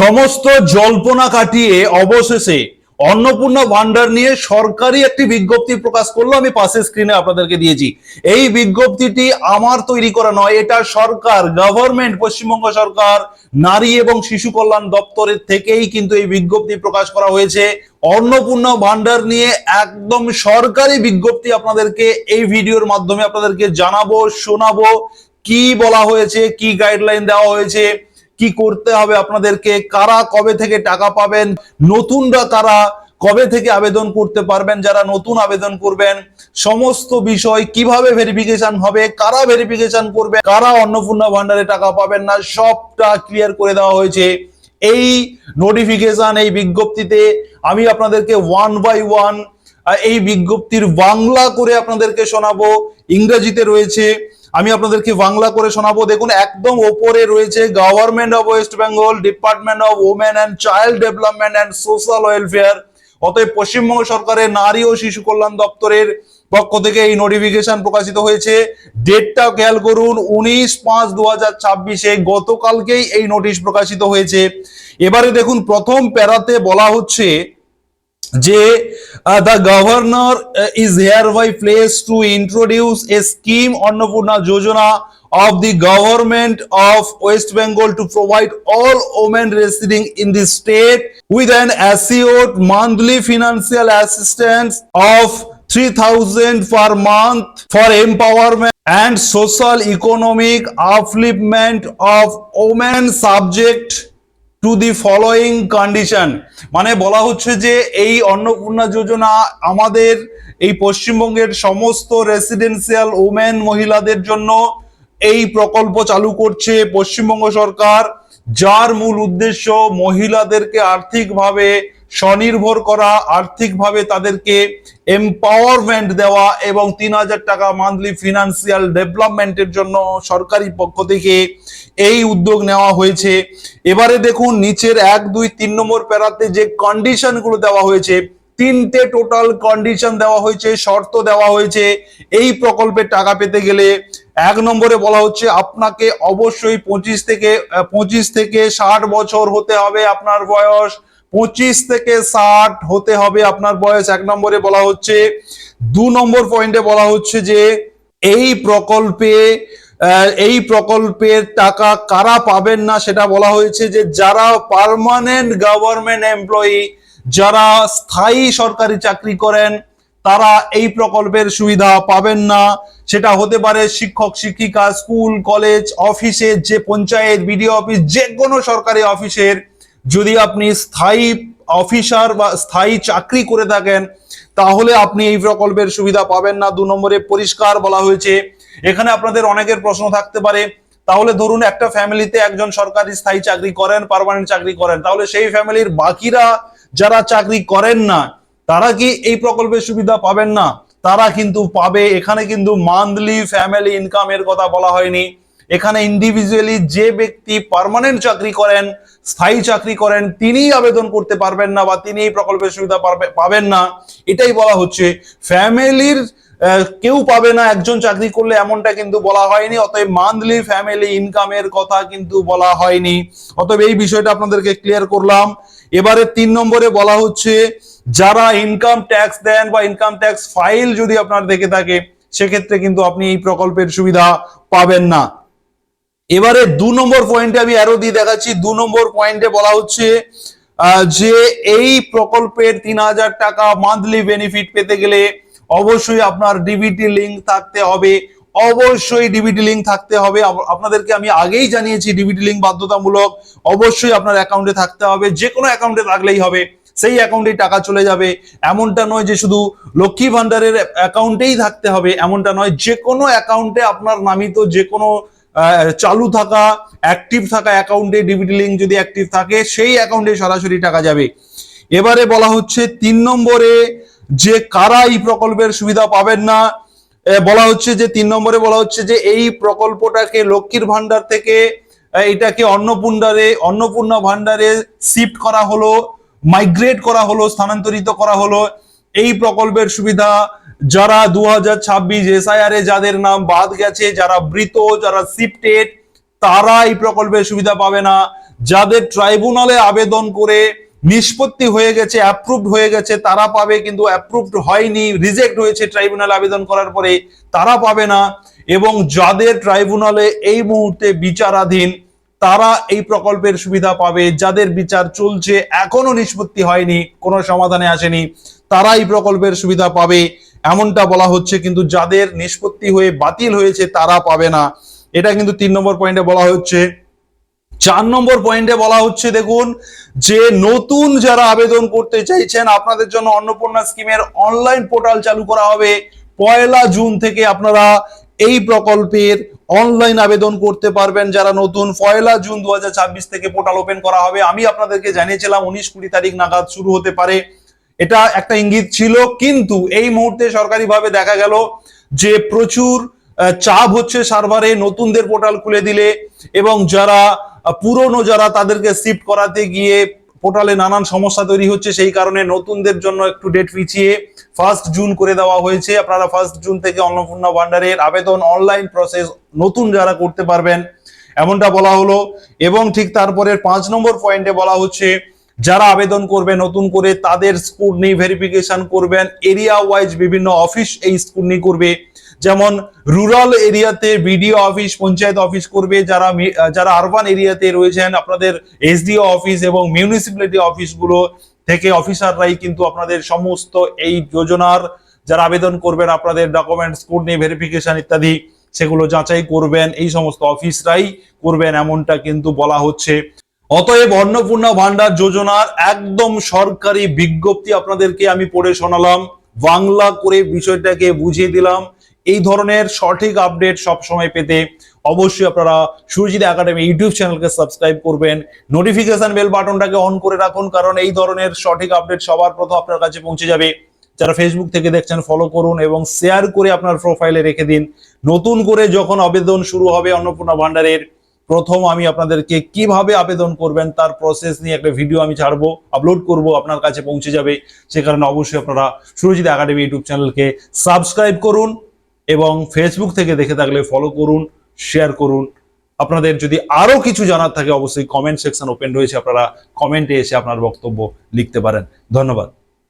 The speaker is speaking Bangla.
সমস্ত জল্পনা কাটিয়ে অবশেষে অন্নপূর্ণা ভান্ডার নিয়ে সরকারি একটি বিজ্ঞপ্তি প্রকাশ করলো। আমি পাশে স্ক্রিনে আপনাদেরকে দিয়েছি। এই বিজ্ঞপ্তিটি আমার তৈরি করা নয়, এটা সরকার, গভর্নমেন্ট, পশ্চিমবঙ্গ সরকার নারী এবং শিশু কল্যাণ দপ্তরের থেকেই কিন্তু এই বিজ্ঞপ্তি প্রকাশ করা হয়েছে। অন্নপূর্ণা ভান্ডার নিয়ে একদম সরকারি বিজ্ঞপ্তি আপনাদেরকে এই ভিডিওর মাধ্যমে আপনাদেরকে জানাবো, শোনাবো। কি বলা হয়েছে, কি গাইডলাইন দেওয়া হয়েছে, কি করতে হবে আপনাদেরকে, কারা কবে থেকে টাকা পাবেন, নতুনরা কারা কবে থেকে আবেদন করতে পারবেন, যারা নতুন আবেদন করবেন, সমস্ত বিষয় কিভাবে ভেরিফিকেশন হবে, কারা ভেরিফিকেশন করবে, কারা অন্নপূর্ণা ভান্ডারে টাকা পাবেন না, সবটা ক্লিয়ার করে দেওয়া হয়েছে এই নোটিফিকেশন, এই বিজ্ঞপ্তিতে। আমি আপনাদেরকে ওয়ান বাই ওয়ান এই বিজ্ঞপ্তির বাংলা করে আপনাদেরকে শোনাবো। ইংরেজিতে রয়েছে, আমি আপনাদেরকে বাংলা করে শোনাবো। দেখুন, একদম ওপরে রয়েছে government of West Bengal, department of women and child development and social welfare. অতএব পশ্চিমবঙ্গ সরকারের নারী ও শিশু কল্যাণ দপ্তরের পক্ষ থেকে এই নোটিফিকেশন প্রকাশিত হয়েছে। ডেটটা খেয়াল করুন, 19/5/2026, গতকালকেই এই নোটিশ প্রকাশিত হয়েছে। এবারে দেখুন, প্রথম প্যারাতে বলা হচ্ছে যে the governor is hereby placed to introduce a scheme Annapurna Yojana of the government of West Bengal to provide all women residing in the state with an assured monthly financial assistance of 3,000 per month for empowerment and social economic upliftment of women subject to the following condition. মানে বলা হচ্ছে যে এই অন্নপূর্ণা যোজনা আমাদের এই পশ্চিমবঙ্গের সমস্ত রেসিডেন্সিয়াল ওমেন মহিলাদের জন্য এই প্রকল্প চালু করছে পশ্চিমবঙ্গ সরকার, যার মূল উদ্দেশ্য মহিলাদেরকে আর্থিকভাবে স্বনির্ভর করা, আর্থিকভাবে তাদেরকে এম্পাওয়ারমেন্ট দেওয়া এবং 3,000 টাকা মান্থলি ফিনান্সিয়াল ডেভেলপমেন্টের জন্য সরকারি পক্ষ থেকে এই উদ্যোগ নেওয়া হয়েছে। এবারে দেখুন, নিচের 1, 2, 3 নম্বর প্যারাতে যে কন্ডিশন গুলো দেওয়া হয়েছে, 3টে টোটাল কন্ডিশন দেওয়া হয়েছে, শর্ত দেওয়া হয়েছে এই প্রকল্পের টাকা পেতে গেলে। 1 নম্বরে বলা হচ্ছে আপনাকে অবশ্যই 25 থেকে 60 বছর হতে হবে আপনার বয়স, 25 থেকে 60 হতে হবে আপনার বয়স। 1 নম্বরে বলা হচ্ছে। 2 নম্বর পয়েন্টে বলা হচ্ছে যে এই প্রকল্পের টাকা কারা পাবেন না সেটা বলা হয়েছে যে যারা পার্মানেন্ট গভর্নমেন্ট এমপ্লয়ি, যারা স্থায়ী সরকারি চাকরি করেন, তারা এই প্রকল্পের সুবিধা পাবেন না। সেটা হতে পারে শিক্ষক শিক্ষিকা, স্কুল কলেজ, অফিসের, যে পঞ্চায়েত, বিডিও অফিস, যে কোনো সরকারি অফিসের যদি আপনি স্থায়ী অফিসার বা স্থায়ী চাকরি করে থাকেন, তাহলে আপনি এই প্রকল্পের সুবিধা পাবেন না। 2 নম্বরে পরিষ্কার বলা হয়েছে। এখানে আপনাদের অনেকের প্রশ্ন থাকতে পারে, তাহলে ধরুন একটা ফ্যামিলিতে একজন সরকারি স্থায়ী চাকরি করেন, পার্মানেন্ট চাকরি করেন, তাহলে সেই ফ্যামিলির বাকিরা যারা চাকরি করেন না, তারা কি এই প্রকল্পের সুবিধা পাবেন না? তারা কিন্তু পাবে। এখানে কিন্তু মান্থলি ফ্যামিলি ইনকামের কথা বলা হয়নি। এখানে ইন্ডিভিজুয়ালি যে ব্যক্তি পার্মানেন্ট চাকরি করেন, স্থায়ী চাকরি করেন, তিনি আবেদন করতে পারবেন না বা তিনি এই প্রকল্পের সুবিধা পাবেন না, এটাই বলা হচ্ছে। ফ্যামিলির কেউ পাবে না একজন চাকরি করলে, এমনটা কিন্তু বলা হয়নি। অতএব মান্থলি ফ্যামিলি ইনকামের কথা কিন্তু বলা হয়নি। অতএব এই বিষয়টা আপনাদেরকে ক্লিয়ার করলাম। এবারে 3 নম্বরে বলা হচ্ছে যারা ইনকাম ট্যাক্স দেন বা ইনকাম ট্যাক্স ফাইল যদি আপনার দেখে থাকে, সেক্ষেত্রে কিন্তু আপনি এই প্রকল্পের সুবিধা পাবেন না। এবারে 2 নম্বর পয়েন্টে আমি অ্যারো দিয়ে দেখাচ্ছি। 2 নম্বর পয়েন্টে বলা হচ্ছে যে এই প্রকল্পের 3,000 টাকা মান্থলি বেনিফিট পেতে গেলে অবশ্যই আপনার ডিবিটি লিংক থাকতে হবে। অবশ্যই ডিবিটি লিংক থাকতে হবে। আপনাদেরকে আমি আগেই জানিয়েছি ডিবিটি লিংক বাধ্যতামূলক, অবশ্যই আপনার অ্যাকাউন্টে থাকতে হবে। যে কোনো অ্যাকাউন্টে থাকলেই হবে, সেই অ্যাকাউন্টে টাকা চলে যাবে। এমনটা নয় যে শুধু লক্ষ্মী ভান্ডারের অ্যাকাউন্টেই থাকতে হবে, এমনটা নয়। যে কোনো অ্যাকাউন্টে আপনার নামিত যে কোনো চালু থাকা, অ্যাক্টিভ থাকা অ্যাকাউন্টে ডিবিটি লিংক যদি অ্যাক্টিভ থাকে, সেই অ্যাকাউন্টে সরাসরি টাকা যাবে। এবারে বলা হচ্ছে 3 নম্বরে যে কারা এই প্রকল্পের সুবিধা পাবেন না, বলা হচ্ছে যে 3 নম্বরে বলা হচ্ছে যে এই প্রকল্পটাকে লক্ষ্মীর ভান্ডার থেকে এটাকে অন্নপূর্ণা ভান্ডারে শিফট করা হলো, মাইগ্রেট করা হলো, স্থানান্তরিত করা হলো। এই প্রকল্পের সুবিধা যারা 2026 এসআইআর এ যাদের নাম বাদ গেছে, যারা মৃত, যারা শিফটেড, তারা এই প্রকল্পের সুবিধা পাবে না। যাদের ট্রাইব্যুনালে আবেদন করে নিষ্পত্তি হয়ে গেছে, অ্যাপ্রুভড হয়ে গেছে তারা পাবে, কিন্তু অ্যাপ্রুভড হয়নি, রিজেক্ট হয়েছে ট্রাইব্যুনালে আবেদন করার পরে, তারা পাবে না। এবং যাদের ট্রাইব্যুনালে এই মুহূর্তে বিচারাধীন তারা এই প্রকল্পের সুবিধা পাবে। যাদের বিচার চলছে, এখনো নিষ্পত্তি হয়নি, কোনো সমাধানে আসেনি, তারা এই প্রকল্পের সুবিধা পাবে এমনটা বলা হচ্ছে। কিন্তু যাদের নিষ্পত্তি হয়ে বাতিল হয়েছে তারা পাবে না, এটা কিন্তু 3 নম্বর পয়েন্টে বলা হচ্ছে। 4 নম্বর পয়েন্টে বলা হচ্ছে, দেখুন, যে নতুন যারা আবেদন করতে চাইছেন আপনাদের জন্য অন্নপূর্ণা স্কিমের অনলাইন পোর্টাল চালু করা হবে। 1 জুন থেকে আপনারা এই প্রকল্পের অনলাইন আবেদন করতে পারবেন। যারা নতুন 1 জুন 2026 থেকে পোর্টাল ওপেন করা হবে। আমি আপনাদেরকে জানিয়েছিলাম 19-20 তারিখ নাগাদ শুরু হতে পারে, এটা একটা ইঙ্গিত ছিল, কিন্তু এই মুহূর্তে সরকারিভাবে দেখা গেল যে প্রচুর চাপ হচ্ছে সার্ভারে নতুনদের পোর্টাল খুলে দিলে, এবং যারা পুরনো যারা তাদেরকে শিফট করাতে গিয়ে পোর্টালে নানান সমস্যা তৈরি হচ্ছে। সেই কারণে নতুনদের জন্য একটু ডেট পিছিয়ে 1 জুন করে দেওয়া হয়েছে। আপনারা 1 জুন থেকে অন্নপূর্ণা ভান্ডারের আবেদন অনলাইন প্রসেস নতুন যারা করতে পারবেন এমনটা বলা হলো। এবং ঠিক তারপরে 5 নম্বর পয়েন্টে বলা হচ্ছে, যারা আবেদন করবে নতুন করে তাদের স্কুটনি ভেরিফিকেশন করবেন। এরিয়া ওয়াইজ বিভিন্ন অফিস এই স্কুটনি করবে, যেমন রুরাল এরিয়াতে বিডিও অফিস, পঞ্চায়েত অফিস করবে। যারা আরবান এরিয়াতে রয়েছেন আপনাদের এসডিও অফিস এবং মিউনিসিপ্যালিটি অফিসগুলো থেকে অফিসাররাই কিন্তু আপনাদের সমস্ত এই যোজনার যারা আবেদন করবেন আপনাদের ডকুমেন্টস, স্কুটনি ভেরিফিকেশন ইত্যাদি সেগুলো যাচাই করবেন, এই সমস্ত অফিসরাই করবেন এমনটা কিন্তু বলা হচ্ছে। অতএব অন্নপূর্ণা ভান্ডার যোজনার একদম সরকারি বিজ্ঞপ্তি আপনাদেরকে আমি পড়ে শোনালাম, বাংলা করে বিষয়টাকে বুঝিয়ে দিলাম। এই ধরনের সঠিক আপডেট সব সময় পেতে অবশ্যই আপনারা সুরজিৎ একাডেমি ইউটিউব চ্যানেলকে সাবস্ক্রাইব করবেন, নোটিফিকেশন বেল বাটনটাকে অন করে রাখুন, কারণ এই ধরনের সঠিক আপডেট সবার প্রথম আপনার কাছে পৌঁছে যাবে। যারা ফেসবুক থেকে দেখছেন ফলো করুন এবং শেয়ার করে আপনার প্রোফাইলে রেখে দিন। নতুন করে যখন আবেদন শুরু হবে অন্নপূর্ণা ভান্ডারের, প্রথম আমি আপনাদেরকে কিভাবে আবেদন করবেন তার প্রসেস নিয়ে একটা ভিডিও আমি ছাড়বো, আপলোড করব, আপনার কাছে পৌঁছে যাবে। সে কারণে অবশ্যই আপনারা সুরজিৎ একাডেমি ইউটিউব চ্যানেলকে সাবস্ক্রাইব করুন এবং ফেসবুক থেকে দেখে থাকলে ফলো করুন, শেয়ার করুন। আপনাদের যদি আরো কিছু জানার থাকে অবশ্যই কমেন্ট সেকশন ওপেন রয়েছে, আপনারা কমেন্টে এসে আপনার বক্তব্য লিখতে পারেন। ধন্যবাদ।